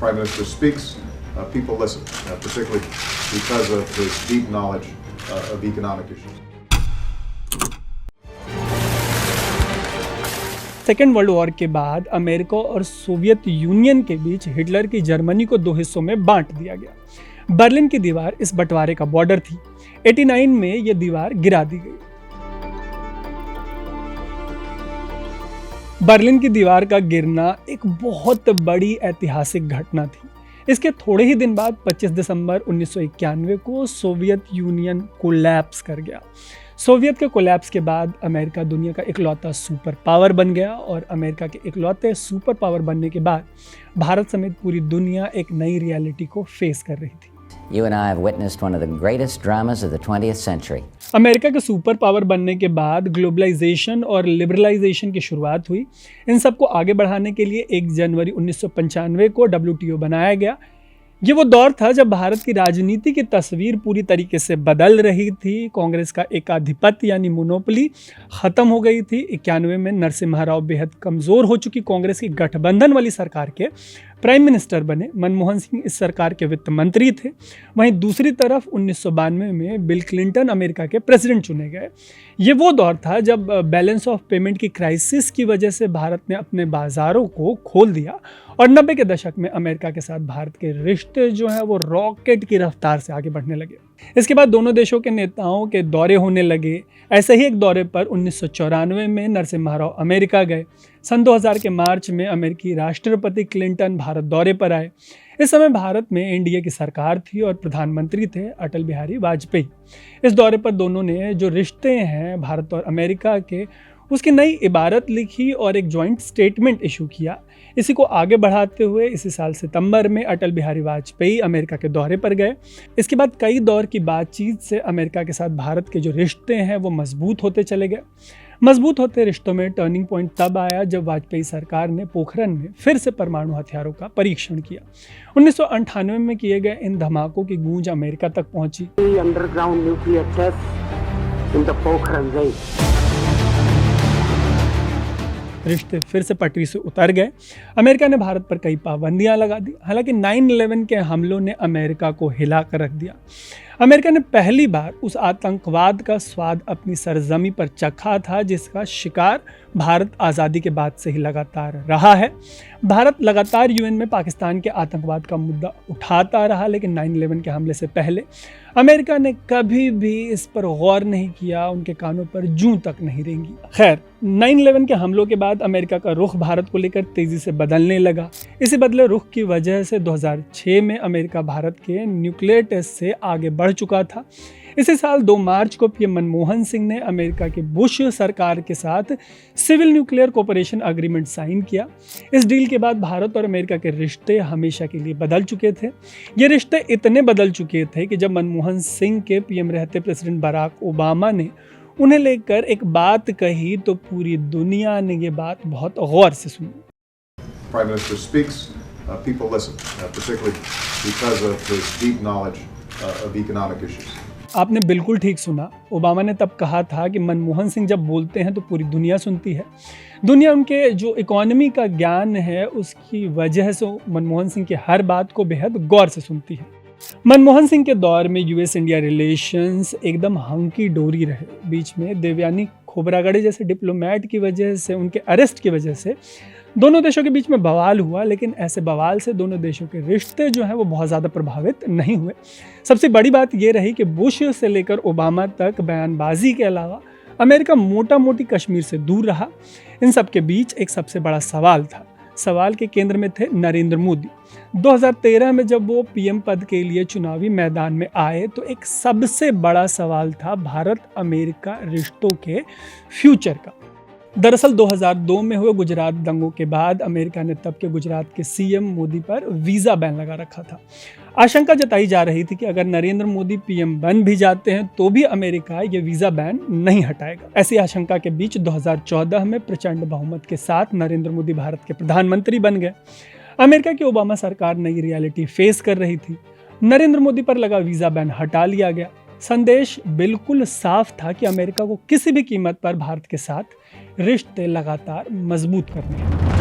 Prime Minister speaks, people listen, particularly because of his deep knowledge of economic issues. Second world war के बाद America और Soviet union के बीच Hitler की Germany को दो हिस्सों में बांट दिया गया। बर्लिन की दीवार इस बंटवारे का बॉर्डर थी। 89 में यह दीवार गिरा दी गई। बर्लिन की दीवार का गिरना एक बहुत बड़ी ऐतिहासिक घटना थी। इसके थोड़े ही दिन बाद 25 दिसंबर 1991 को सोवियत यूनियन कोलैप्स कर गया। सोवियत के कोलैप्स के बाद अमेरिका दुनिया का इकलौता सुपर पावर बन गया और अमेरिका के इकलौते सुपर पावर बनने के बाद भारत समेत पूरी दुनिया एक नई रियलिटी को फेस कर रही थी। You and I have witnessed one of the greatest dramas of the 20th century. America के सुपर पावर बनने के बाद ग्लोबलाइजेशन और लिबरलाइजेशन की शुरुआत हुई। इन सबको आगे बढ़ाने के लिए 1 जनवरी 1995 को WTO बनाया गया। ये वो दौर था जब भारत की राजनीति की तस्वीर पूरी तरीके से बदल रही थी। कांग्रेस का एकाधिपत्य यानी मोनोपोली खत्म हो गई थी। 91 में नरसिम्हा राव बेहद कमजोर हो चुकी कांग्रेस की गठबंधन वाली सरकार के प्राइम मिनिस्टर बने। मनमोहन सिंह इस सरकार के वित्त मंत्री थे। वहीं दूसरी तरफ 1992 में बिल क्लिंटन अमेरिका के प्रेसिडेंट चुने गए। ये वो दौर था जब बैलेंस ऑफ पेमेंट की क्राइसिस की वजह से भारत ने अपने बाजारों को खोल दिया और 90 के दशक में अमेरिका के साथ भारत के रिश्ते जो है वो रॉकेट की रफ्तार से आगे बढ़ने लगे। इसके बाद दोनों देशों के नेताओं के दौरे होने लगे। ऐसे ही एक दौरे पर 1994 में नरसिम्हा राव अमेरिका गए। सन 2000 के मार्च में अमेरिकी राष्ट्रपति क्लिंटन भारत दौरे पर आए। इस समय भारत में एनडीए की सरकार थी और प्रधानमंत्री थे अटल बिहारी वाजपेयी। इस दौरे पर दोनों ने जो रिश्ते हैं भारत और अमेरिका के, उसकी नई इबारत लिखी और एक जॉइंट स्टेटमेंट इशू किया। इसी को आगे बढ़ाते हुए इसी साल सितंबर में अटल बिहारी वाजपेयी अमेरिका के दौरे पर गए। इसके बाद कई दौर की बातचीत से अमेरिका के साथ भारत के जो रिश्ते हैं वो मजबूत होते चले गए। मजबूत होते रिश्तों में टर्निंग पॉइंट तब आया जब वाजपेयी सरकार ने पोखरण में फिर से परमाणु हथियारों का परीक्षण किया। 1998 में किए गए इन धमाकों की गूंज अमेरिका तक पहुंची। Underground nuclear test in the Pokhran range. रिश्ते फिर से पटरी से उतर गए। अमेरिका ने भारत पर कई पाबंदियां लगा दी। हालांकि 9/11 के हमलों ने अमेरिका को हिला कर रख दिया। अमेरिका ने पहली बार उस आतंकवाद का स्वाद अपनी सरजमी पर चखा था जिसका शिकार भारत आज़ादी के बाद से ही लगातार रहा है। भारत लगातार यूएन में पाकिस्तान के आतंकवाद का मुद्दा उठाता रहा, लेकिन 9/11 के हमले से पहले अमेरिका ने कभी भी इस पर गौर नहीं किया, उनके कानों पर जूं तक नहीं रेंगी। खैर, 9/11 के हमलों के बाद अमेरिका का रुख भारत को लेकर तेजी से बदलने लगा। इसी बदले रुख की वजह से 2006 में अमेरिका भारत के न्यूक्लियर टेस्ट से आगे बढ़ चुका था। इसी साल 2 मार्च को पीएम मनमोहन सिंह ने अमेरिका के बुश सरकार के साथ civil nuclear cooperation agreement sign किया। इस डील के बाद भारत और अमेरिका के रिश्ते हमेशा के लिए बदल चुके थे। ये रिश्ते इतने बदल चुके थे कि जब मनमोहन सिंह के पीएम रहते प्रेसिडेंट बराक ओबामा ने उन्हें लेकर एक बात कही तो पूरी दुनिया ने ये बात बहुत गौर से सुनी। Prime Minister speaks, people listen, particularly because of his deep knowledge of economic issues. आपने बिल्कुल ठीक सुना। ओबामा ने तब कहा था कि मनमोहन सिंह जब बोलते हैं तो पूरी दुनिया सुनती है। दुनिया उनके जो इकोनॉमी का ज्ञान है उसकी वजह से मनमोहन सिंह की हर बात को बेहद गौर से सुनती है। मनमोहन सिंह के दौर में यूएस इंडिया रिलेशंस एकदम हंकी डोरी रहे। बीच में देवयानी खोबरागड़े जैसे डिप्लोमेट की वजह से, उनके अरेस्ट की वजह से दोनों देशों के बीच में बवाल हुआ, लेकिन ऐसे बवाल से दोनों देशों के रिश्ते जो हैं वो बहुत ज़्यादा प्रभावित नहीं हुए। सबसे बड़ी बात ये रही कि बुश से लेकर ओबामा तक बयानबाजी के अलावा अमेरिका मोटा मोटी कश्मीर से दूर रहा। इन सब के बीच एक सबसे बड़ा सवाल था। सवाल के केंद्र में थे नरेंद्र मोदी। 2013 में जब वो पीएम पद के लिए चुनावी मैदान में आए तो एक सबसे बड़ा सवाल था भारत अमेरिका रिश्तों के फ्यूचर का। दरअसल 2002 में हुए गुजरात दंगों के बाद अमेरिका ने तब के गुजरात के सीएम मोदी पर वीज़ा बैन लगा रखा था। आशंका जताई जा रही थी कि अगर नरेंद्र मोदी पीएम बन भी जाते हैं तो भी अमेरिका ये वीज़ा बैन नहीं हटाएगा। ऐसी आशंका के बीच 2014 में प्रचंड बहुमत के साथ नरेंद्र मोदी भारत के प्रधानमंत्री बन गए। अमेरिका की ओबामा सरकार नई रियलिटी फेस कर रही थी। नरेंद्र मोदी पर लगा वीज़ा बैन हटा लिया गया। संदेश बिल्कुल साफ था कि अमेरिका को किसी भी कीमत पर भारत के साथ रिश्ते लगातार मजबूत करने हैं।